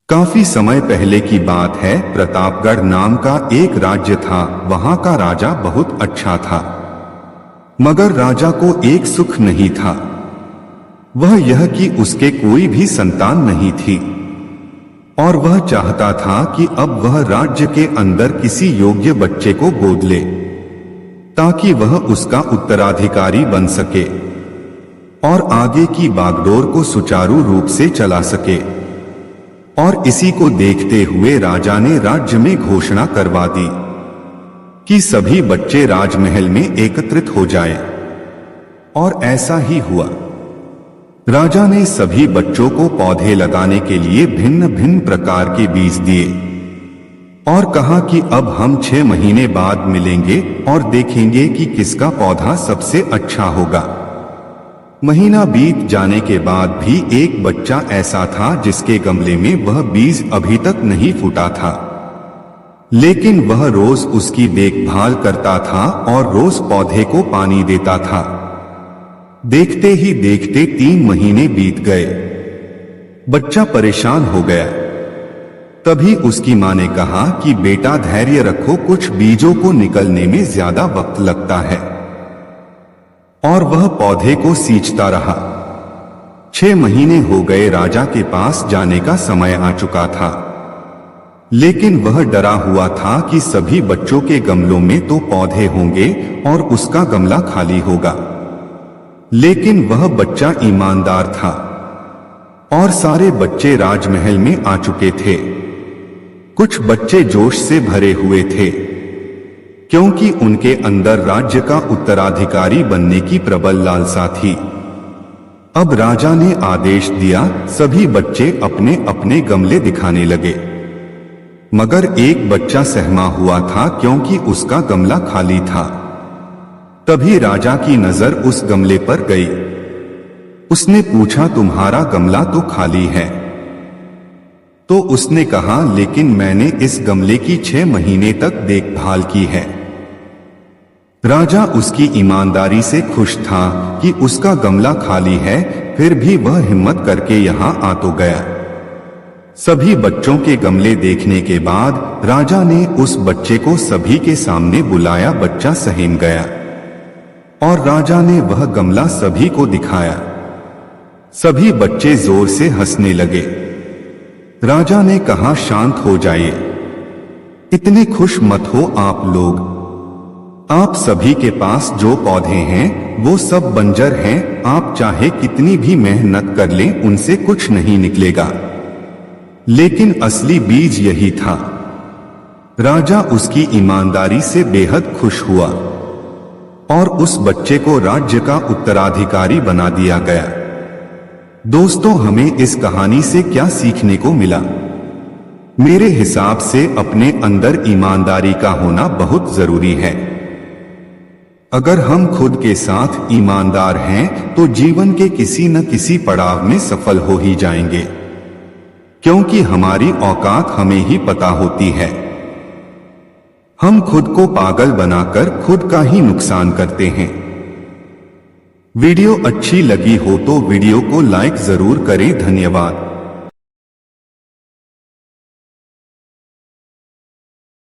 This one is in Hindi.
काफी समय पहले की बात है। प्रतापगढ़ नाम का एक राज्य था। वहां का राजा बहुत अच्छा था, मगर राजा को एक सुख नहीं था। वह यह कि उसके कोई भी संतान नहीं थी और वह चाहता था कि अब वह राज्य के अंदर किसी योग्य बच्चे को गोद ले ताकि वह उसका उत्तराधिकारी बन सके और आगे की बागडोर को सुचारू रूप से चला सके। और इसी को देखते हुए राजा ने राज्य में घोषणा करवा दी कि सभी बच्चे राजमहल में एकत्रित हो जाएं। और ऐसा ही हुआ। राजा ने सभी बच्चों को पौधे लगाने के लिए भिन्न भिन्न प्रकार के बीज दिए और कहा कि अब हम 6 महीने बाद मिलेंगे और देखेंगे कि किसका पौधा सबसे अच्छा होगा। महीना बीत जाने के बाद भी एक बच्चा ऐसा था जिसके गमले में वह बीज अभी तक नहीं फूटा था, लेकिन वह रोज उसकी देखभाल करता था और रोज पौधे को पानी देता था। देखते ही देखते 3 महीने बीत गए। बच्चा परेशान हो गया। तभी उसकी मां ने कहा कि बेटा धैर्य रखो, कुछ बीजों को निकलने में ज्यादा वक्त लगता है। और वह पौधे को सींचता रहा। 6 महीने हो गए। राजा के पास जाने का समय आ चुका था, लेकिन वह डरा हुआ था कि सभी बच्चों के गमलों में तो पौधे होंगे और उसका गमला खाली होगा। लेकिन वह बच्चा ईमानदार था और सारे बच्चे राजमहल में आ चुके थे। कुछ बच्चे जोश से भरे हुए थे क्योंकि उनके अंदर राज्य का उत्तराधिकारी बनने की प्रबल लालसा थी। अब राजा ने आदेश दिया, सभी बच्चे अपने अपने गमले दिखाने लगे, मगर एक बच्चा सहमा हुआ था क्योंकि उसका गमला खाली था। तभी राजा की नजर उस गमले पर गई। उसने पूछा, तुम्हारा गमला तो खाली है। तो उसने कहा, लेकिन मैंने इस गमले की 6 महीने तक देखभाल की है। राजा उसकी ईमानदारी से खुश था कि उसका गमला खाली है, फिर भी वह हिम्मत करके यहाँ आ तो गया। सभी बच्चों के गमले देखने के बाद राजा ने उस बच्चे को सभी के सामने बुलाया। बच्चा सहम गया और राजा ने वह गमला सभी को दिखाया। सभी बच्चे जोर से हंसने लगे। राजा ने कहा, शांत हो जाइए, इतने खुश मत हो आप लोग। आप सभी के पास जो पौधे हैं वो सब बंजर हैं। आप चाहे कितनी भी मेहनत कर लें उनसे कुछ नहीं निकलेगा। लेकिन असली बीज यही था। राजा उसकी ईमानदारी से बेहद खुश हुआ और उस बच्चे को राज्य का उत्तराधिकारी बना दिया गया। दोस्तों, हमें इस कहानी से क्या सीखने को मिला? मेरे हिसाब से अपने अंदर ईमानदारी का होना बहुत जरूरी है। अगर हम खुद के साथ ईमानदार हैं तो जीवन के किसी न किसी पड़ाव में सफल हो ही जाएंगे, क्योंकि हमारी औकात हमें ही पता होती है। हम खुद को पागल बनाकर खुद का ही नुकसान करते हैं। वीडियो अच्छी लगी हो तो वीडियो को लाइक जरूर करें। धन्यवाद।